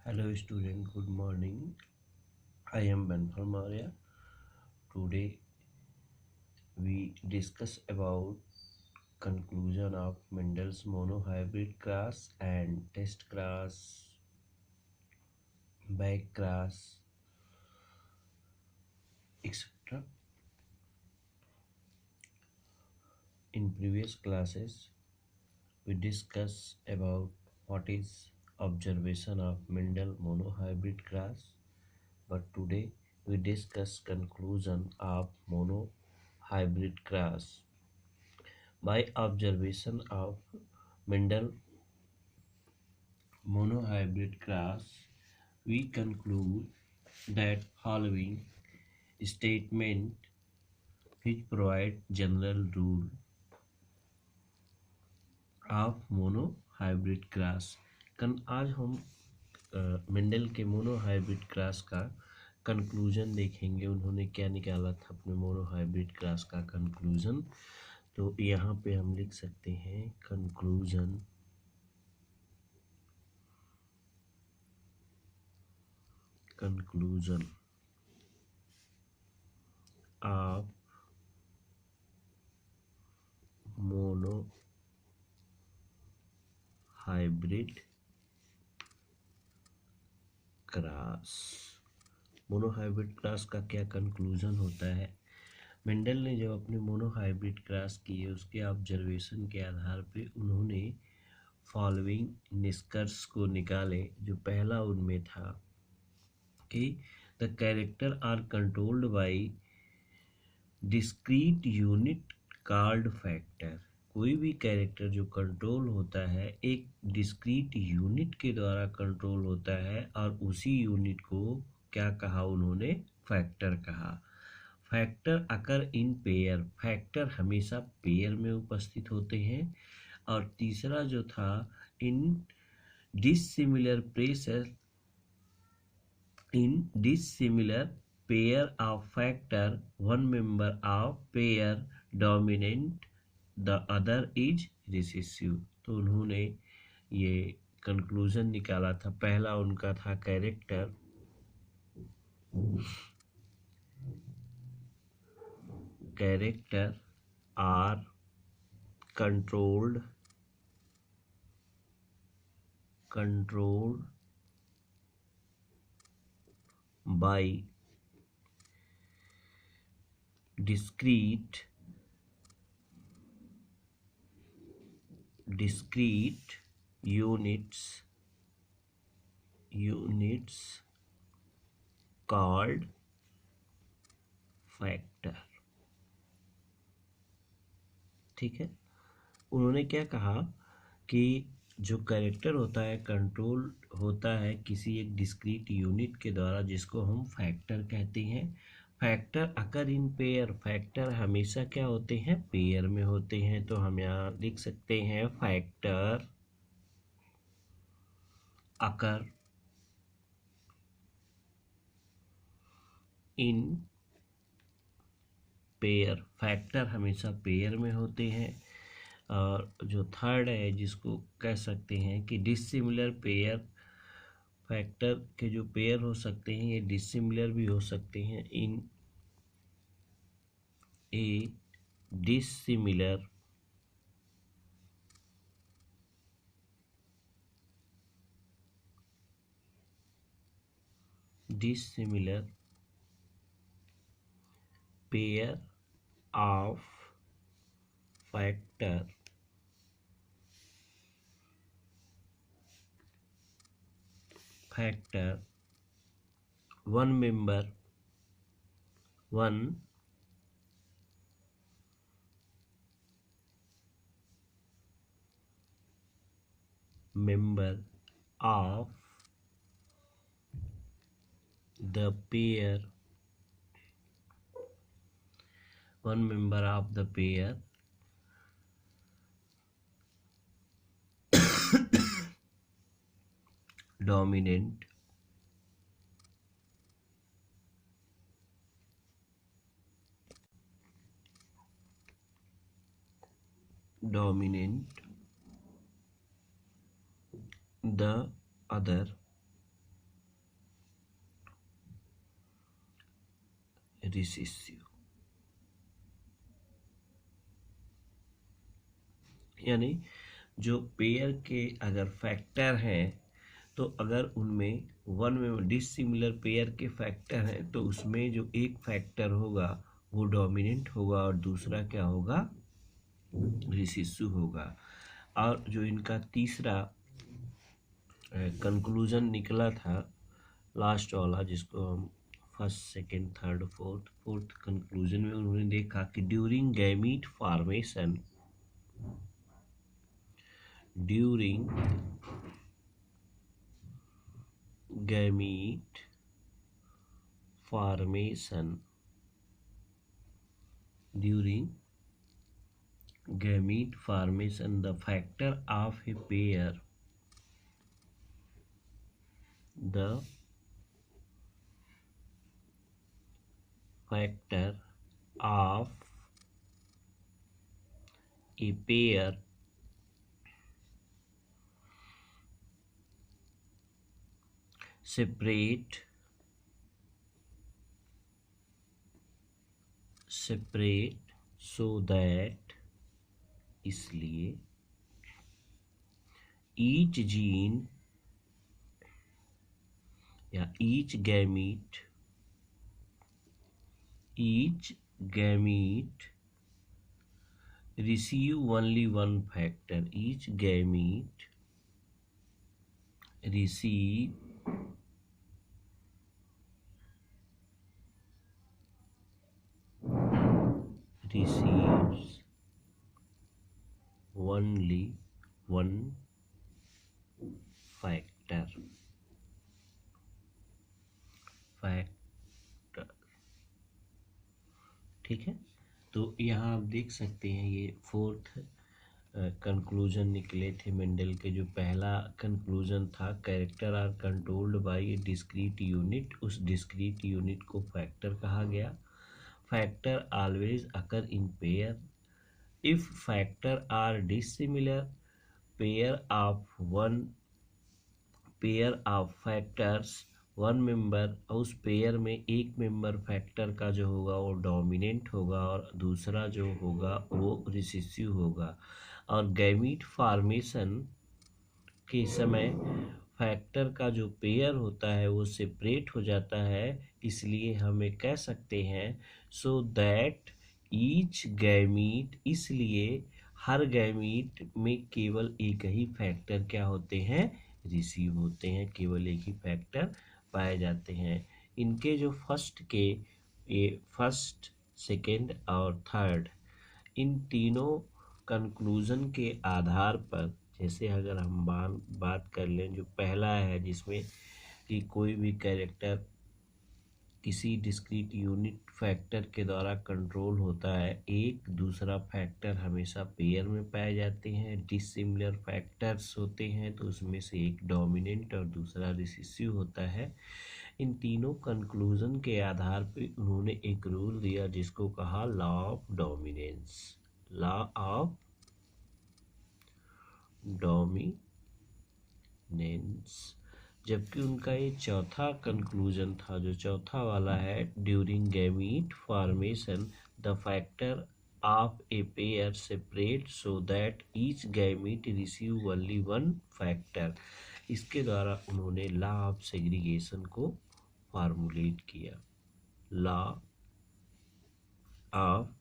Hello student, good morning. I am Benfal Maurya. Today we discuss about conclusion of Mendel's monohybrid class and test class, back class, etc. In previous classes we discuss about what is observation of Mendel monohybrid class, but today we discuss conclusion of monohybrid class. By observation of Mendel monohybrid class, we conclude that following statement which provide general rule of monohybrid class। आज हम Mendel के monohybrid class का conclusion देखेंगे। उन्होंने क्या निकाला था अपने मोनोहाइब्रिड क्लास का कंक्लूजन। तो यहाँ पे हम लिख सकते हैं conclusion of monohybrid class. Monohybrid class का क्या कंक्लूजन होता है? मेंडल ने जब अपने मोनोहाइब्रिड क्लास किए उसके ऑब्जर्वेशन के आधार पे उन्होंने फॉलोइंग निष्कर्ष को निकाले। जो पहला उनमें था कि the character are controlled by discrete unit called factor. कोई भी कैरेक्टर जो कंट्रोल होता है एक डिस्क्रीट यूनिट के द्वारा कंट्रोल होता है और उसी यूनिट को क्या कहा उन्होंने? फैक्टर कहा। Factor occur in pair, factor हमेशा पेयर में उपस्थित होते हैं। और तीसरा जो था in dissimilar pressure, in dissimilar pair of factor one member of pair dominant the other is recessive. तो उन्होंने ये कंक्लूजन निकाला था। पहला उनका था character are controlled by discrete units called factor. ठीक है। उन्होंने क्या कहा कि जो कैरेक्टर होता है कंट्रोल होता है किसी एक डिस्क्रीट यूनिट के द्वारा जिसको हम फैक्टर कहते हैं। Factor occur in pair, factor हमेशा क्या होते हैं? पेयर में होते हैं। तो हम यहाँ लिख सकते हैं factor occur in pair, factor हमेशा पेयर में होते हैं। और जो थर्ड है जिसको कह सकते हैं कि डिसिमिलर पेयर, फैक्टर के जो पेयर हो सकते हैं ये डिसिमिलर भी हो सकते हैं। In a dissimilar pair of factor one member of the pair, one member of the pair dominant the other recessive. यानी जो पेयर के अगर फैक्टर हैं तो अगर उनमें वन में डिसिमिलर पेयर के फैक्टर हैं तो उसमें जो एक फैक्टर होगा वो डोमिनेंट होगा और दूसरा क्या होगा, रिसेसिव होगा। और जो इनका तीसरा कंक्लूजन निकला था लास्ट वाला, जिसको हम first second third fourth conclusion में उन्होंने देखा कि during gamete formation, during gamete formation, during gamete formation the factor of a pair, the factor of a pair separate so that, इसलिए each gene या each gamete receive only one factor, each gamete receives only one factor। ठीक है, तो यहाँ आप देख सकते हैं ये फोर्थ कंक्लूजन निकले थे मेंडल के। जो पहला कंक्लूजन था character are controlled by a discrete unit, उस डिस्क्रीट यूनिट को फैक्टर कहा गया। Factor always occur in pair, if factor are dissimilar pair of factors one member, उस पेयर में एक मेंबर फैक्टर का जो होगा वो डोमिनेंट होगा और दूसरा जो होगा वो रिसेसिव होगा। और गैमीट फॉर्मेशन के समय फैक्टर का जो पेयर होता है वो सेपरेट हो जाता है, इसलिए हमें कह सकते हैं सो दैट ईच गैमीट, इसलिए हर गैमीट में केवल एक ही फैक्टर क्या होते हैं, रिसीव होते हैं, केवल एक ही फैक्टर पाए जाते हैं। इनके जो फर्स्ट सेकेंड और थर्ड, इन तीनों कंक्लूजन के आधार पर, जैसे अगर हम बात कर लें, जो पहला है जिसमें कि कोई भी कैरेक्टर किसी डिस्क्रीट यूनिट फैक्टर के द्वारा कंट्रोल होता है, एक दूसरा फैक्टर हमेशा पेयर में पाए जाते हैं। डिसिमिलर फैक्टर्स होते हैं तो उसमें से एक डोमिनेंट और दूसरा रिसेसिव होता है। इन तीनों कंक्लूजन के आधार पर उन्होंने एक रूल दिया जिसको कहा law of dominance, law of dominance. जबकि उनका ये चौथा कंक्लूजन था, जो चौथा वाला है, during gamete formation the factor of a pair separate so that each gamete receive only one factor. इसके द्वारा उन्होंने लॉ ऑफ सेग्रीगेशन को फार्मूलेट किया, लॉ ऑफ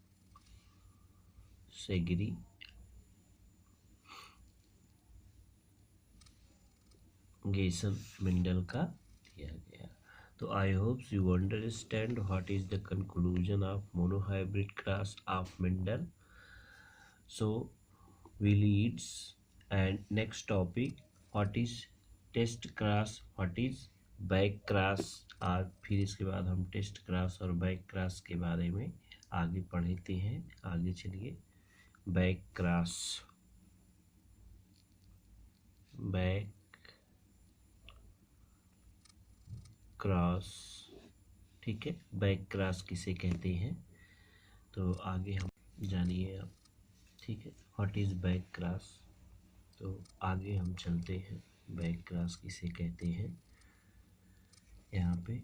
सेग्रीगेशन मेंडल का दिया गया। तो I hope you understand what is the conclusion of monohybrid cross of Mendel. So we leads and next topic what is test cross, what is back cross. आज फिर इसके बाद हम test cross और बैक क्रॉस के बारे में आगे पढ़ते हैं। आगे चलिए, बैक क्रॉस, बैक क्रॉस, ठीक है, बैक क्रॉस किसे कहते हैं तो आगे हम जानिए अब, ठीक है, व्हाट इज बैक क्रॉस। तो आगे हम चलते हैं, बैक क्रॉस किसे कहते हैं यहाँ पे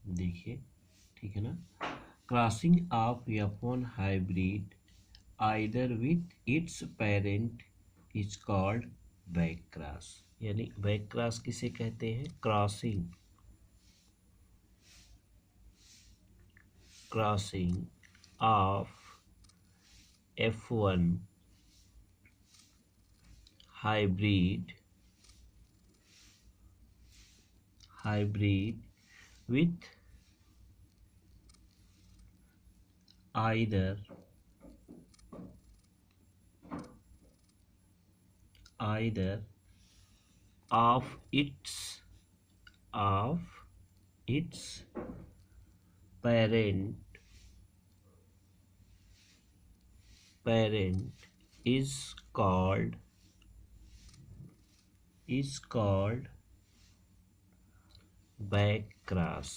देखिए, ठीक है ना। Crossing of F1 hybrid either with its parent is called back cross. यानी बैक क्रॉस किसे कहते हैं? Crossing of F1 hybrid with either of its parent is called back cross.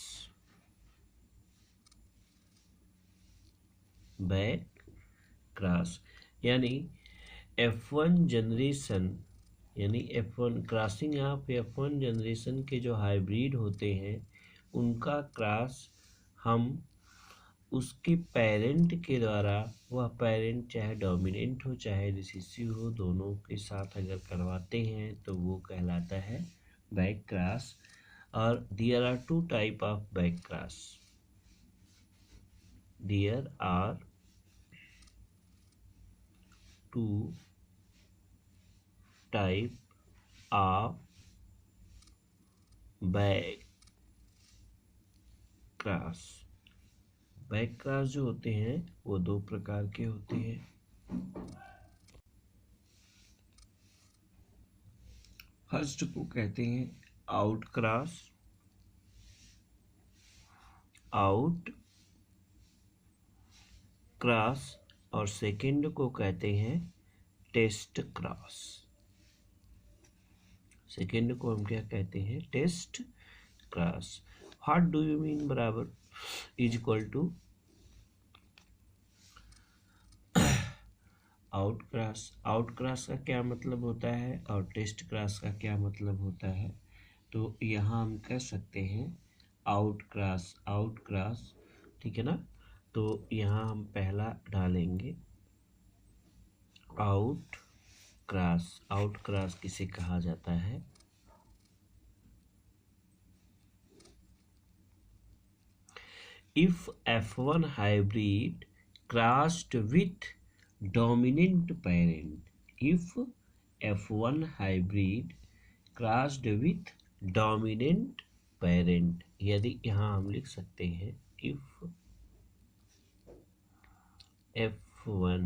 यानी F1 जनरेशन यानी F1 crossing of F1 generation के जो hybrid होते हैं उनका क्रॉस हम उसके पेरेंट के द्वारा, वह पेरेंट चाहे डोमिनेंट हो चाहे रिसेसिव हो, दोनों के साथ अगर करवाते हैं तो वो कहलाता है बैक क्रॉस। और there are two type of back cross. There are two type of back cross. Back cross जो होते हैं वो दो प्रकार के होते हैं। फर्स्ट को कहते हैं आउट क्रॉस और सेकंड को कहते हैं टेस्ट क्रॉस। सेकंड को हम क्या कहते हैं? Test cross. What do you mean बराबर is equal to out cross का क्या मतलब होता है और टेस्ट क्रॉस का क्या मतलब होता है? तो यहाँ हम कह सकते हैं आउट क्रॉस, ठीक है ना। तो यहाँ हम पहला डालेंगे आउट क्रॉस किसे कहा जाता है? If F1 hybrid crossed with dominant parent, if F1 hybrid crossed with dominant parent, यदि यहाँ हम लिख सकते हैं if F1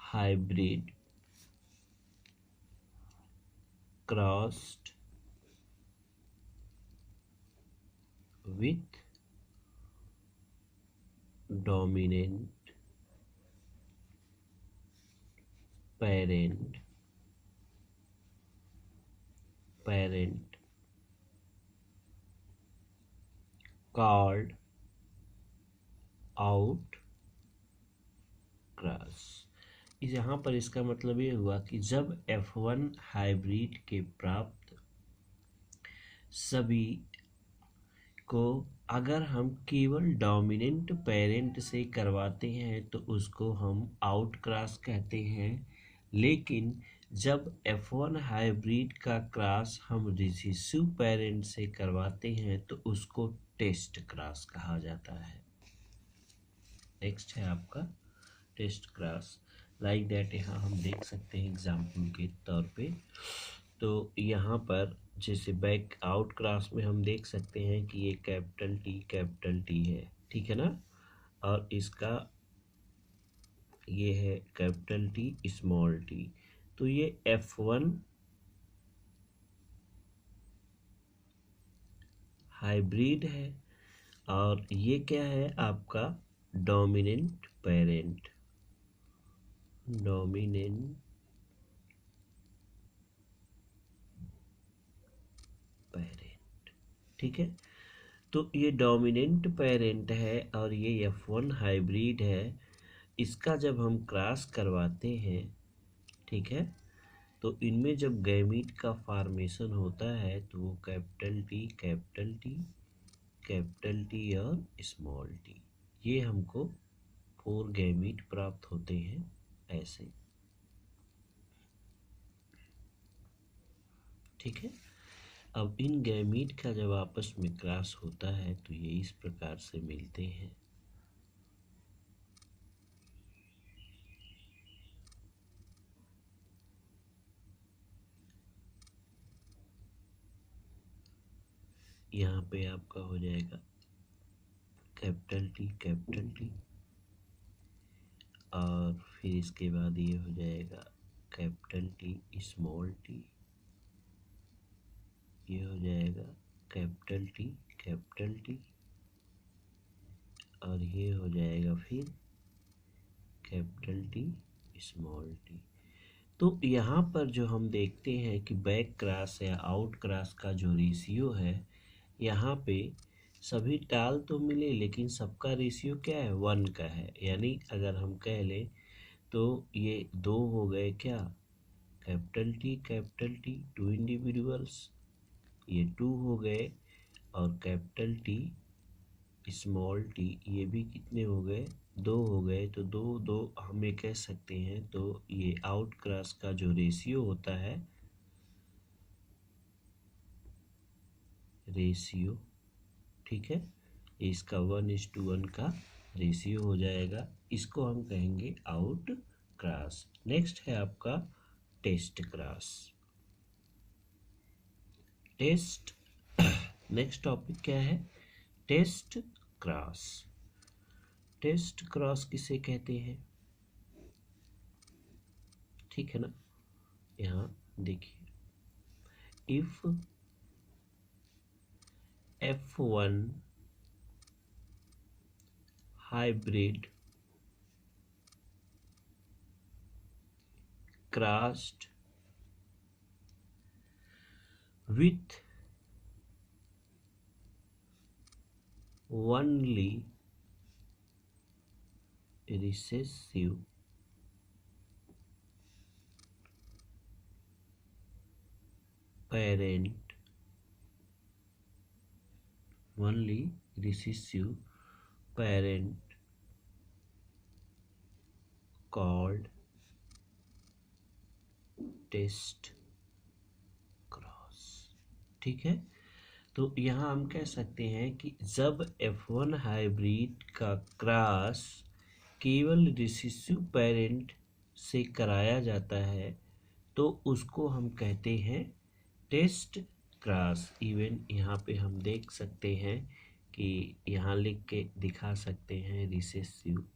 hybrid crossed with dominant parent called out cross. यहाँ पर इसका मतलब ये हुआ कि जब F1 हाइब्रिड के प्राप्त सभी को अगर हम केवल डोमिनेंट पेरेंट से करवाते हैं तो उसको हम आउट क्रॉस कहते हैं, लेकिन जब F1 हाइब्रिड का क्रॉस हम रिसेसिव पेरेंट से करवाते हैं तो उसको टेस्ट क्रॉस कहा जाता है। नेक्स्ट है आपका टेस्ट क्रॉस। लाइक दैट यहाँ हम देख सकते हैं एग्जाम्पल के तौर पे। तो यहाँ पर जैसे बैक आउट क्रॉस में हम देख सकते हैं कि ये कैपिटल टी है, ठीक है ना, और इसका ये है कैपिटल टी स्मॉल टी। तो ये F1 हाइब्रिड है और ये क्या है आपका डोमिनेंट पेरेंट, ठीक है। तो ये डोमिनेंट पेरेंट है और ये F1 हाइब्रिड है। इसका जब हम क्रॉस करवाते हैं, ठीक है, तो इनमें जब गैमीट का फॉर्मेशन होता है तो वो capital T capital T capital T और स्मॉल टी, ये हमको 4 गैमीट प्राप्त होते हैं ऐसे। ठीक है। अब इन गैमीट का जब आपस में क्रॉस होता है तो ये इस प्रकार से मिलते हैं। यहाँ पे आपका हो जाएगा कैपिटल टी और फिर इसके बाद ये हो जाएगा कैपिटल टी स्मॉल टी, ये हो जाएगा कैपिटल टी और ये हो जाएगा फिर कैपिटल टी स्मॉल टी। तो यहाँ पर जो हम देखते हैं कि बैक क्रॉस या आउट क्रॉस का जो रेशियो है, यहाँ पे सभी टाल तो मिले लेकिन सबका रेशियो क्या है, 1 का है। यानी अगर हम कह लें तो ये 2 हो गए क्या, कैपिटल टी 2 इंडिविजुअल्स, ये 2 हो गए, और कैपिटल टी स्मॉल टी ये भी कितने हो गए, 2 हो गए। तो 2 2 हमें कह सकते हैं। तो ये आउट क्रॉस का जो रेशियो होता है, रेशियो, ठीक है, इसका 1:1 का रेशियो हो जाएगा। इसको हम कहेंगे आउट क्रॉस। नेक्स्ट है आपका test cross. Test next topic क्या है, टेस्ट क्रॉस। टेस्ट क्रॉस किसे कहते हैं, ठीक है ना। यहाँ देखिए, if F1 hybrid crossed with only recessive parent, only recessive parent called test cross. ठीक है। तो यहाँ हम कह सकते हैं कि जब F1 हाइब्रिड का क्रॉस केवल रिसेसिव पेरेंट से कराया जाता है तो उसको हम कहते हैं टेस्ट क्रॉस। इवन यहाँ पे हम देख सकते हैं कि यहाँ लिख के दिखा सकते हैं रिसेसिव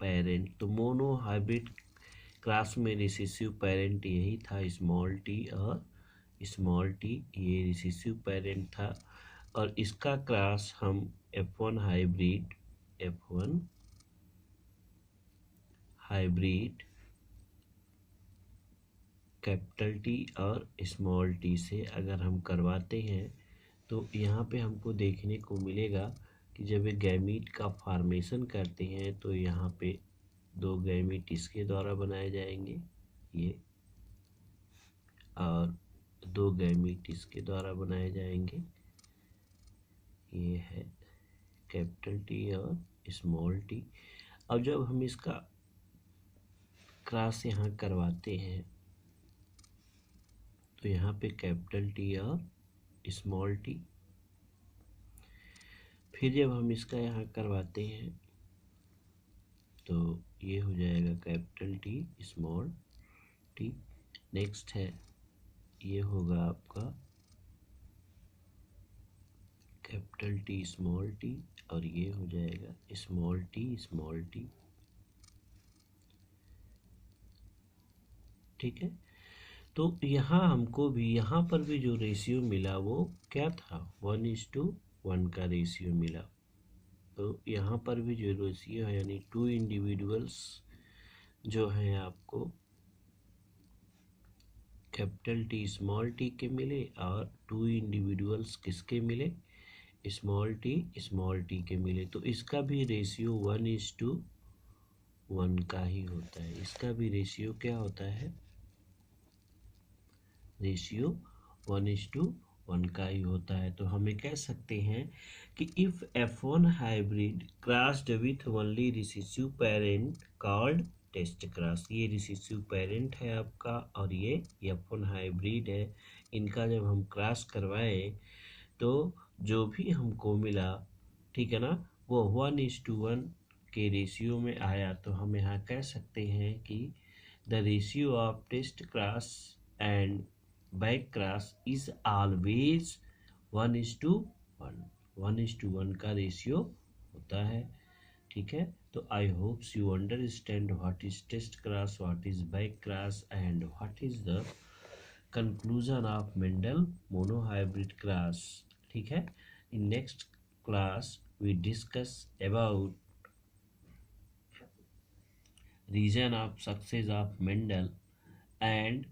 पेरेंट। तो मोनो हाइब्रिड क्लास में रिसेसिव पेरेंट यही था स्मॉल टी, और स्मॉल टी ये रिसेसिव पेरेंट था, और इसका क्लास हम F1 हाइब्रिड कैपिटल टी और स्मॉल टी से अगर हम करवाते हैं तो यहाँ पे हमको देखने को मिलेगा कि जब ये गैमीट का फॉर्मेशन करते हैं तो यहाँ पे 2 गैमीट इसके द्वारा बनाए जाएंगे ये, और 2 गैमीट इसके द्वारा बनाए जाएंगे, ये है कैपिटल टी और स्मॉल टी। अब जब हम इसका क्रॉस यहाँ करवाते हैं तो यहाँ पे कैपिटल टी और स्मॉल टी, फिर जब हम इसका यहाँ करवाते हैं तो ये हो जाएगा capital T small T. Next है ये होगा आपका कैपिटल टी स्मॉल टी, और ये हो जाएगा स्मॉल टी। ठीक है। तो यहाँ हमको भी यहाँ पर भी जो रेशियो मिला वो क्या था, 1:1 का रेशियो मिला। तो यहाँ पर भी जो रेशियो है यानी 2 इंडिविजुअल्स जो हैं आपको कैपिटल टी स्मॉल टी के मिले, और 2 इंडिविजुअल्स किसके मिले, स्मॉल टी के मिले। तो इसका भी रेशियो 1:2 1 का ही होता है। इसका भी रेशियो क्या होता है, रेशियो 1:1 का ही होता है। तो हमें कह सकते हैं कि if F1 hybrid crossed with only recessive parent called test cross, ये रिसेसिव पेरेंट है आपका और ये F1 हाइब्रिड है, इनका जब हम क्रॉस करवाए तो जो भी हमको मिला, ठीक है ना, वो 1:1 के रेशियो में आया। तो हम यहाँ कह सकते हैं कि the ratio of test cross and back cross is always 1:1, 1:1 का रेशियो होता है, ठीक है। तो I hopes you understand what is test cross, what is back cross and what is the conclusion of Mendel monohybrid class, ठीक है। In next class we discuss about reason of success of Mendel and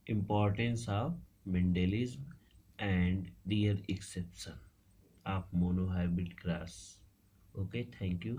importance of Mendelism and their exception of monohybrid class. Okay, thank you.